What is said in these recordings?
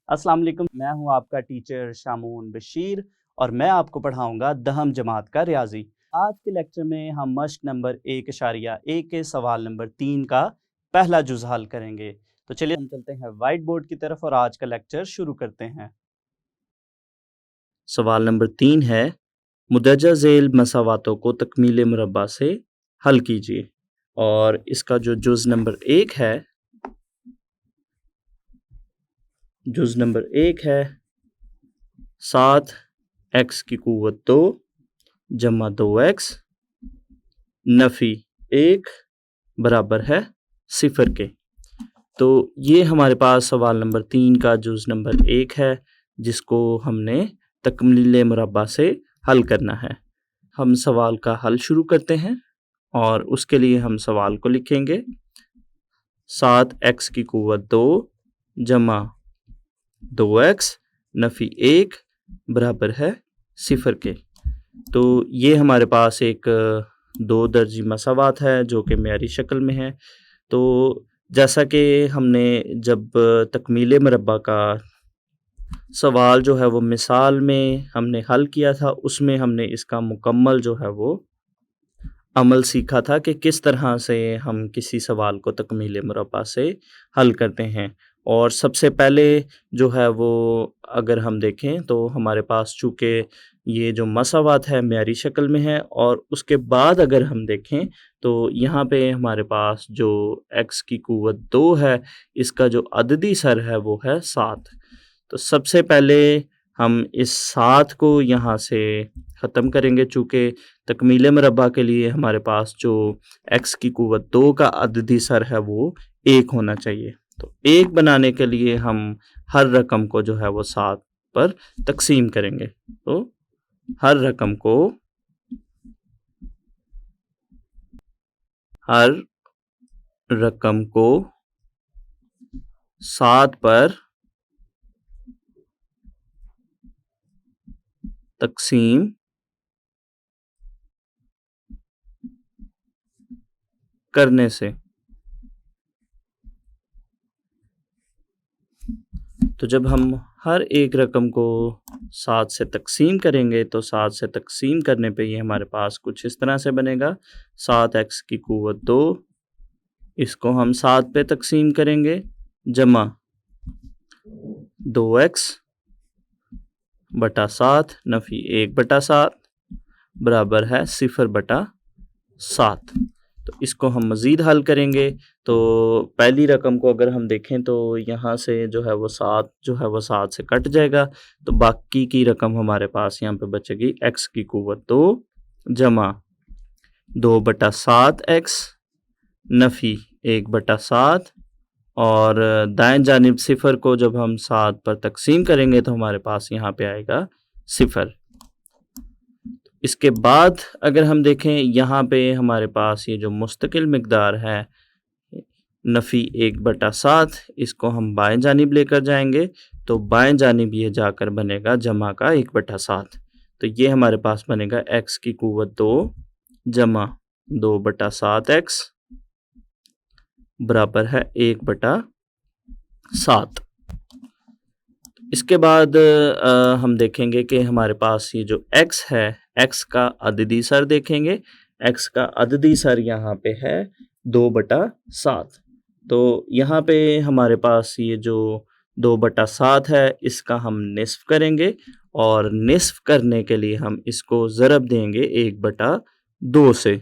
अस्सलाम वालेकुम, मैं हूँ आपका टीचर शामून बशीर और मैं आपको पढ़ाऊँगा 10वीं जमात का रियाज़ी। आज के लेक्चर में हम मश्क नंबर 1.1 के सवाल नंबर 3 का पहला जुज़ हल करेंगे। तो चलिए हम चलते हैं व्हाइट बोर्ड की तरफ और आज का लेक्चर शुरू करते हैं। सवाल नंबर 3 है, मुदर्रजा ज़ेल मसावातों को तकमील मुरब्बा से हल कीजिए और इसका जो जुज़ नंबर 1 है, जुज़ नंबर 1 है 7x की क़ुव्वत 2 जमा 2x नफ़ी 1 बराबर है 0 के। तो ये हमारे पास सवाल नंबर 3 का जुज़ नंबर 1 है जिसको हमने तकमील मुरब्बा से हल करना है। हम सवाल का हल शुरू करते हैं और उसके लिए हम सवाल को लिखेंगे 7x की क़ुव्वत 2 जमा 2x नफ़ी 1 बराबर है 0 के। तो ये हमारे पास एक दो दर्जी मसावात है जो कि मेयारी शक्ल में है। तो जैसा कि हमने जब तकमील मुरब्बा का सवाल जो है वो मिसाल में हमने हल किया था, उसमें हमने इसका मुकम्मल जो है वो अमल सीखा था कि किस तरह से हम किसी सवाल को तकमील मुरब्बा से हल करते हैं। और सबसे पहले जो है वो अगर हम देखें तो हमारे पास चूँकि ये जो मसावात है मेयारी शक्ल में है और उसके बाद अगर हम देखें तो यहाँ पे हमारे पास जो x की क़ुव्वत 2 है, इसका जो अददी सर है वो है 7। तो सबसे पहले हम इस 7 को यहाँ से ख़त्म करेंगे चूँकि तकमील मुरब्बा के लिए हमारे पास जो x की क़ुव्वत 2 का अददी सर है वो 1 होना चाहिए। तो 1 बनाने के लिए हम हर रकम को जो है वो 7 पर तक़सीम करेंगे। तो हर रकम को 7 पर तक़सीम करने से, तो जब हम हर एक रकम को 7 से तक़सीम करेंगे तो 7 से तक़सीम करने पे ये हमारे पास कुछ इस तरह से बनेगा 7x की क़ुव्वत 2, इसको हम 7 पे तक़सीम करेंगे जमा 2x बटा 7 नफ़ी 1 बटा 7 बराबर है 0 बटा 7। तो इसको हम मज़ीद हल करेंगे तो पहली रकम को अगर हम देखें तो यहाँ से जो है वो 7 जो है वो 7 से कट जाएगा, तो बाकी की रकम हमारे पास यहाँ पे बचेगी x की क़ुव्वत 2 जमा 2 बटा 7x नफ़ी 1 बटा 7 और दाएं जानिब 0 को जब हम 7 पर तक़सीम करेंगे तो हमारे पास यहाँ पे आएगा 0। इसके बाद अगर हम देखें यहाँ पे हमारे पास ये जो मुस्तकिल मिक़दार है नफ़ी 1 बटा 7, इसको हम बाएं जानिब लेकर जाएंगे तो बाएं जानिब ये जाकर बनेगा जमा का 1 बटा 7। तो ये हमारे पास बनेगा x की क़ुव्वत 2 जमा 2 बटा 7x बराबर है 1 बटा 7। इसके बाद हम देखेंगे कि हमारे पास ये जो x है, x का अददी सर देखेंगे, x का अददी सर यहाँ पे है 2 बटा 7। तो यहाँ पे हमारे पास ये जो 2 बटा 7 है इसका हम निस्फ़ करेंगे और निस्फ़ करने के लिए हम इसको ज़रब देंगे 1 बटा 2 से।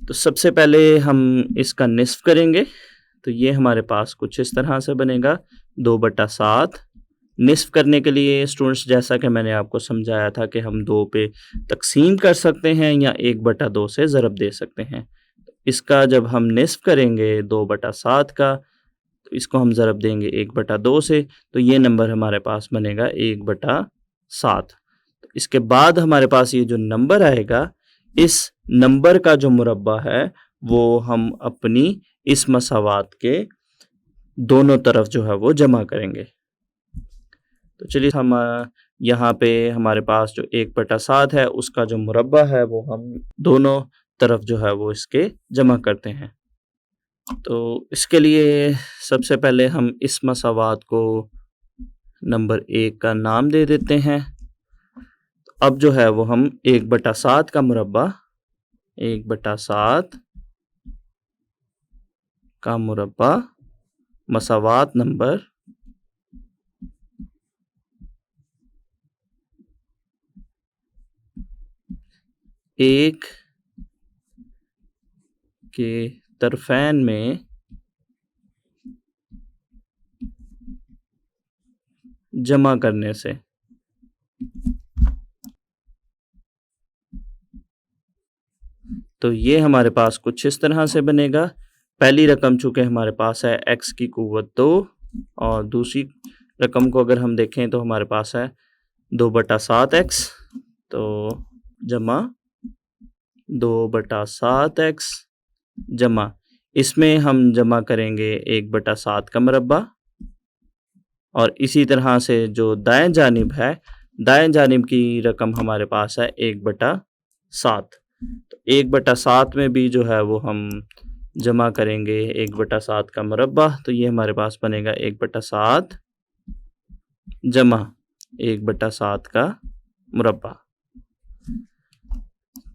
तो सबसे पहले हम इसका निस्फ़ करेंगे तो ये हमारे पास कुछ इस तरह से बनेगा 2 बटा 7। निस्फ़ करने के लिए स्टूडेंट्स जैसा कि मैंने आपको समझाया था कि हम 2 पे तक़सीम कर सकते हैं या 1 बटा 2 से ज़रब दे सकते हैं। इसका जब हम निस्फ़ करेंगे 2 बटा 7 का तो इसको हम ज़रब देंगे 1 बटा 2 से, तो ये नंबर हमारे पास बनेगा 1 बटा 7। तो इसके बाद हमारे पास ये जो नंबर आएगा, इस नंबर का जो मुरब्बा है वो हम अपनी इस मसावात के दोनों तरफ जो है वो जमा करेंगे। तो चलिए हम यहाँ पे हमारे पास जो 1 बटा 7 है उसका जो मुरब्बा है वो हम दोनों तरफ जो है वो इसके जमा करते हैं। तो इसके लिए सबसे पहले हम इस मसावात को नंबर 1 का नाम दे देते हैं। अब जो है वो हम 1/7 का मुरब्बा 1/7 का मुरब्बा मसावात नंबर 1 के तरफ़ैन में जमा करने से तो ये हमारे पास कुछ इस तरह से बनेगा। पहली रकम चूँकि हमारे पास है x की क़ुव्वत 2 और दूसरी रकम को अगर हम देखें तो हमारे पास है 2/7x तो जमा 2/7x जमा इसमें हम जमा करेंगे 1/7 का मुरब्बा और इसी तरह से जो दाएं जानिब है, दाएं जानिब की रकम हमारे पास है 1/7 तो 1/7 में भी जो है वो हम जमा करेंगे 1/7 का मुरब्बा तो ये हमारे पास बनेगा 1/7 जमा 1/7 का मुरब्बा।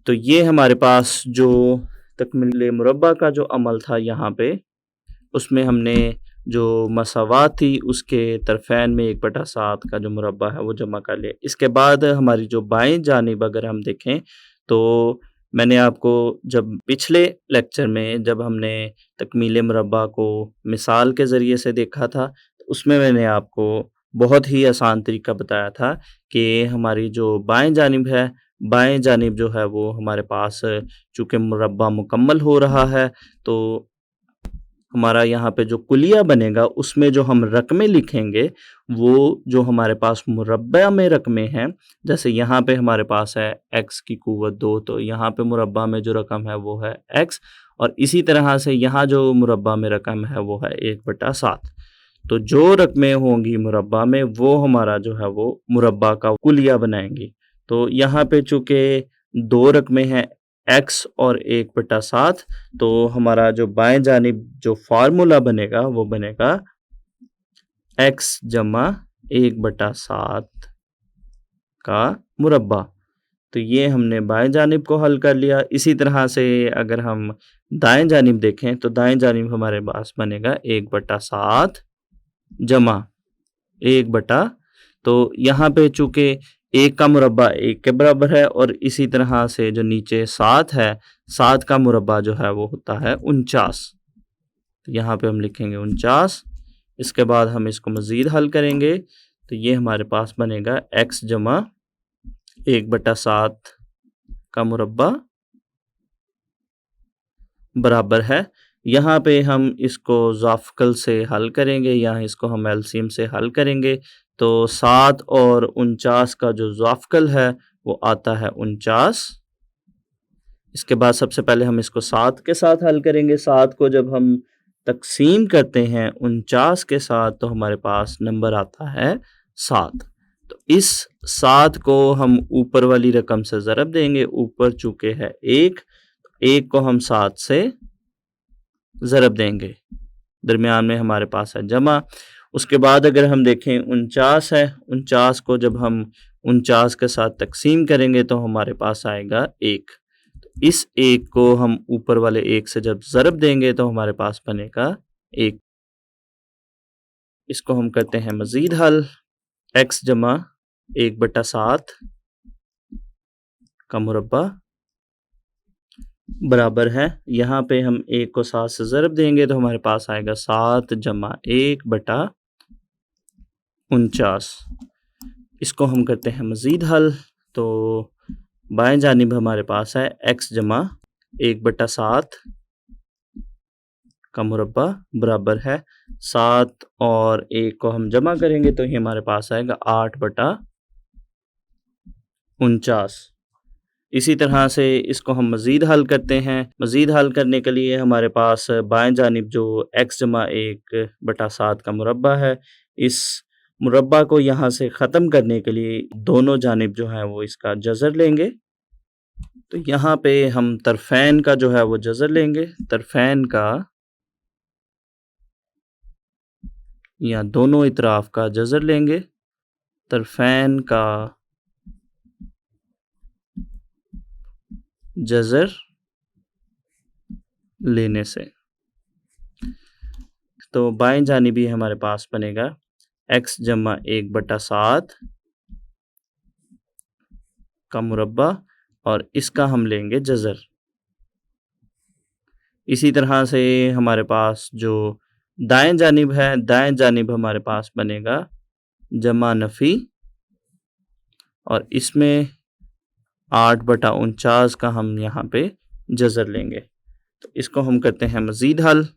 तो ये हमारे पास जो तकमील मुरब्बा का जो अमल था यहाँ पे उसमें हमने जो मसावात थी उसके तरफ़ैन में 1/7 का जो मुरब्बा है वो जमा कर लिया। इसके बाद हमारी जो बाएं जानिब अगर हम देखें तो मैंने आपको जब पिछले लेक्चर में जब हमने तकमील मुरब्बा को मिसाल के ज़रिए से देखा था तो उसमें मैंने आपको बहुत ही आसान तरीका बताया था कि हमारी जो बाएं जानिब है, बाएं जानिब जो है वो हमारे पास चूँकि मुरब्बा मुकम्मल हो रहा है तो हमारा यहाँ पे जो कुलिया बनेगा उसमें जो हम रकमें लिखेंगे वो जो हमारे पास मुरब्बा में रकमें हैं, जैसे यहाँ पे हमारे पास है x की क़ुव्वत 2 तो यहाँ पे मुरब्बा में जो रकम है वो है x और इसी तरह से यहाँ जो मुरब्बा में रकम है वो है 1/7 तो जो रकमें होंगी मुरब्बा में वो हमारा जो है वो मुरब्बा का कुलिया बनाएंगी। तो यहाँ पे चूँकि 2 रकमें हैं x और 1/7 तो हमारा जो बाएं जानिब जो फार्मूला बनेगा वो बनेगा x जमा 1/7 का मुरब्बा। तो ये हमने बाएं जानिब को हल कर लिया। इसी तरह से अगर हम दाएं जानिब देखें तो दाएं जानिब हमारे पास बनेगा 1/7 जमा 1 तो यहाँ पे चूँकि 1 का मुरब्बा 1 के बराबर है और इसी तरह से जो नीचे 7 है 7 का मुरब्बा जो है वो होता है 49 तो यहाँ पे हम लिखेंगे 49। इसके बाद हम इसको मज़ीद हल करेंगे तो ये हमारे पास बनेगा x जमा 1/7 का मुरब्बा बराबर है। यहाँ पे हम इसको ज़ाफ़कल से हल करेंगे या इसको हम एलसीएम से हल करेंगे तो 7 और 49 का जो ज़ाफ़कल है वो आता है 49। इसके बाद सबसे पहले हम इसको 7 के साथ हल करेंगे। 7 को जब हम तक़सीम करते हैं 49 के साथ तो हमारे पास नंबर आता है 7। तो इस 7 को हम ऊपर वाली रकम से ज़रब देंगे। ऊपर चूँकि है 1 को हम 7 से ज़रब देंगे। दरमियान में हमारे पास है जमा। उसके बाद अगर हम देखें 49 है, 49 को जब हम 49 के साथ तक़सीम करेंगे तो हमारे पास आएगा 1। तो इस 1 को हम ऊपर वाले 1 से जब ज़रब देंगे तो हमारे पास बनेगा 1। इसको हम करते हैं मज़ीद हल। x जमा 1/7 का मुरब्बा बराबर है। यहाँ पे हम 1 को 7 से ज़रब देंगे तो हमारे पास आएगा 7 जमा 1/49। इसको हम करते हैं मज़ीद हल तो बाएं जानिब हमारे पास है x जमा 1/7 का मुरब्बा बराबर है 7 और 1 को हम जमा करेंगे तो ये हमारे पास आएगा 8/49। इसी तरह से इसको हम मज़ीद हल करते हैं। मज़ीद हल करने के लिए हमारे पास बाएं जानिब जो x जमा 1/7 का मुरब्बा है, इस मुरब्बा को यहाँ से ख़त्म करने के लिए दोनों जानिब जो है वो इसका जज़र लेंगे। तो यहाँ पे हम तरफ़ैन का जो है वो जज़र लेंगे। तरफ़ैन का या दोनों इतराफ़ का जज़र लेंगे। तरफ़ैन का जज़र लेने से। तो बाएं जानिबी हमारे पास बनेगा x जमा 1/7 का मुरब्बा और इसका हम लेंगे जज़र। इसी तरह से हमारे पास जो दाएं जानिब है, दाएं जानिब हमारे पास बनेगा जमा नफ़ी और इसमें 8/49 का हम यहाँ पे जज़र लेंगे। तो इसको हम करते हैं मज़ीद हल।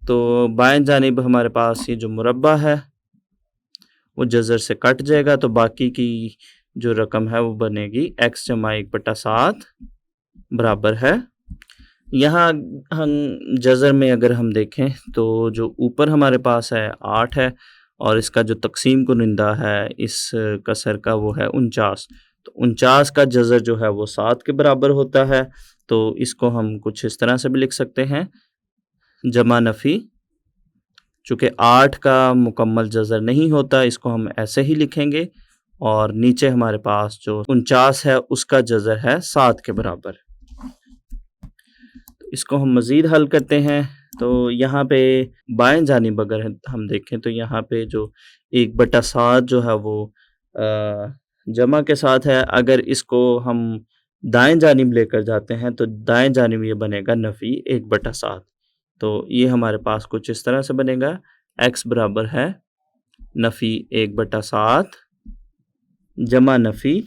तो बाएं जानिब हमारे पास ये जो मुरब्बा है वो जज़र से कट जाएगा, तो बाकी की जो रकम है वो बनेगी x जमा 1/7 बराबर है। यहाँ हम जज़र में अगर हम देखें तो जो ऊपर हमारे पास है 8 है और इसका जो तक़सीम कुनिंदा है इस कसर का वो है 49। तो 49 का जज़र जो है वो 7 के बराबर होता है। तो इसको हम कुछ इस तरह से भी लिख सकते हैं, जमा नफ़ी, चूँकि 8 का मुकम्मल जज़र नहीं होता इसको हम ऐसे ही लिखेंगे और नीचे हमारे पास जो 49 है उसका जज़र है 7 के बराबर। तो इसको हम मज़ीद हल करते हैं। तो यहाँ पे बाएं जानिब अगर हम देखें तो यहाँ पे जो 1/7 जो है वो जमा के साथ है। अगर इसको हम दाएं जानिब लेकर जाते हैं तो दाएं जानिब ये बनेगा नफ़ी 1/7। तो ये हमारे पास कुछ इस तरह से बनेगा, x बराबर है नफ़ी 1/7 जमा नफ़ी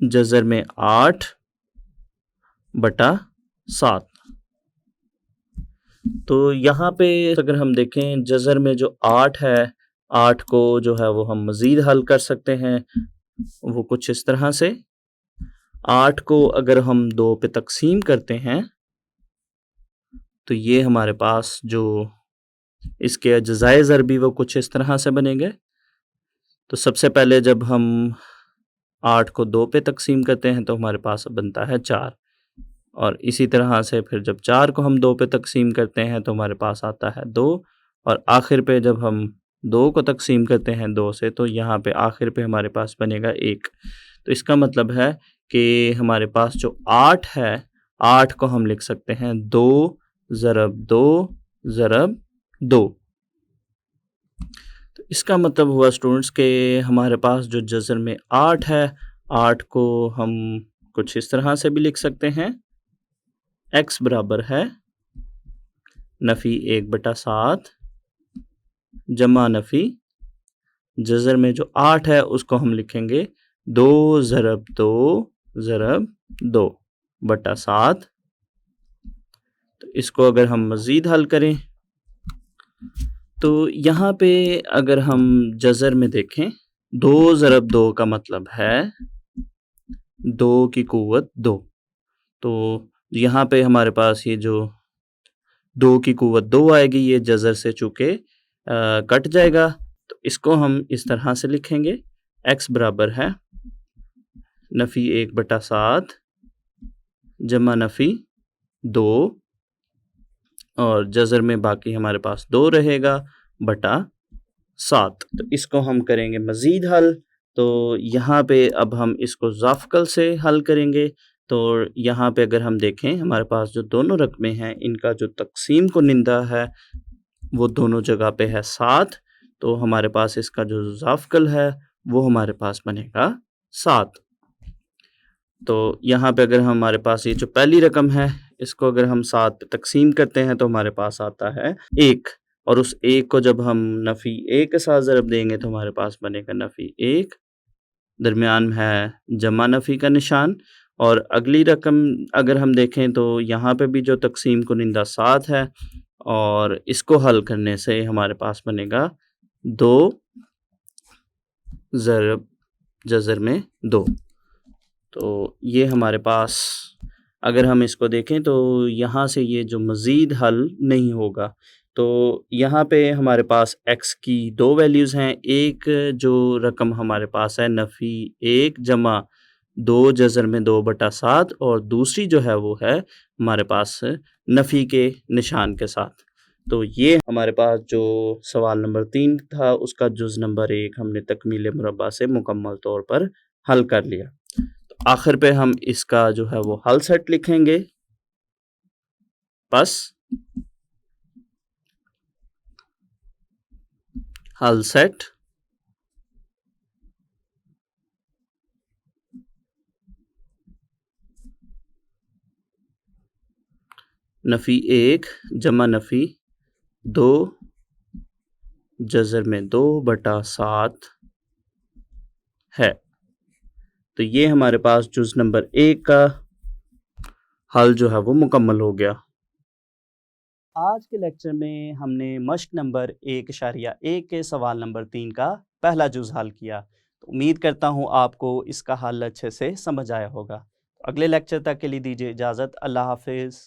जज़र में 8/7। तो यहाँ पे अगर हम देखें जज़र में जो 8 है, 8 को जो है वो हम मज़ीद हल कर सकते हैं, वो कुछ इस तरह से। 8 को अगर हम 2 पे तक़सीम करते हैं तो ये हमारे पास जो इसके अज्ज़ाए ज़रबी वो कुछ इस तरह से बनेंगे। तो सबसे पहले जब हम 8 को 2 पे तक़सीम करते हैं तो हमारे पास बनता है 4 और इसी तरह से फिर जब 4 को हम 2 पे तक़सीम करते हैं तो हमारे पास आता है 2 और आखिर पे जब हम 2 को तक़सीम करते हैं 2 से तो यहाँ पे आखिर पे हमारे पास बनेगा 1। तो इसका मतलब है कि हमारे पास जो 8 है, 8 को हम लिख सकते हैं 2 ज़रब 2 ज़रब 2। तो इसका मतलब हुआ स्टूडेंट्स के हमारे पास जो जज़र में 8 है, 8 को हम कुछ इस तरह से भी लिख सकते हैं, x बराबर है नफ़ी 1/7 जमा नफ़ी जज़र में जो 8 है उसको हम लिखेंगे 2 ज़रब 2 ज़रब 2/7। तो इसको अगर हम मज़ीद हल करें तो यहाँ पे अगर हम जज़र में देखें 2 ज़रब 2 का मतलब है 2 की क़ुव्वत 2। तो यहाँ पे हमारे पास ये जो 2 की क़ुव्वत 2 आएगी, ये जज़र से चूँकि कट जाएगा। तो इसको हम इस तरह से लिखेंगे, x बराबर है नफ़ी 1/7 जमा नफ़ी 2 और जज़र में बाकी हमारे पास 2 रहेगा बटा 7। तो इसको हम करेंगे मज़ीद हल। तो यहाँ पे अब हम इसको ज़ाफ़कल से हल करेंगे। तो यहाँ पे अगर हम देखें हमारे पास जो दोनों रकमें हैं इनका जो तक़सीम कुनिंदा है वो दोनों जगह पे है 7। तो हमारे पास इसका जो ज़ाफ़कल है वो हमारे पास बनेगा 7। तो यहाँ पे अगर हमारे पास ये जो पहली रकम है इसको अगर हम 7 पे तक़सीम करते हैं तो हमारे पास आता है 1 और उस 1 को जब हम नफ़ी 1 के साथ ज़रब देंगे तो हमारे पास बनेगा नफ़ी 1, दरमियान में है जमा नफ़ी का निशान। और अगली रकम अगर हम देखें तो यहाँ पे भी जो तक़सीम कुनिंदा 7 है और इसको हल करने से हमारे पास बनेगा 2 ज़रब जज़र में 2। तो ये हमारे पास अगर हम इसको देखें तो यहाँ से ये जो मज़ीद हल नहीं होगा। तो यहाँ पे हमारे पास x की 2 वैल्यूज़ हैं। एक जो रकम हमारे पास है नफ़ी 1 जमा 2 जज़र में 2/7 और दूसरी जो है वो है हमारे पास नफ़ी के निशान के साथ। तो ये हमारे पास जो सवाल नंबर 3 था उसका जुज़ नंबर 1 हमने तकमील मुरब्बा से मुकम्मल तौर पर हल कर लिया। तो आखिर पे हम इसका जो है वो हल सेट लिखेंगे। बस हल सेट नफ़ी 1 जमा नफ़ी 2 जज़र में 2/7 है। तो ये हमारे पास जुज़ नंबर 1 का हल जो है वो मुकम्मल हो गया। आज के लेक्चर में हमने मश्क नंबर 1.1 के सवाल नंबर 3 का पहला जुज़ हल किया। तो उम्मीद करता हूँ आपको इसका हल अच्छे से समझ आया होगा। अगले लेक्चर तक के लिए दीजिए इजाज़त। अल्लाह हाफ़िज़।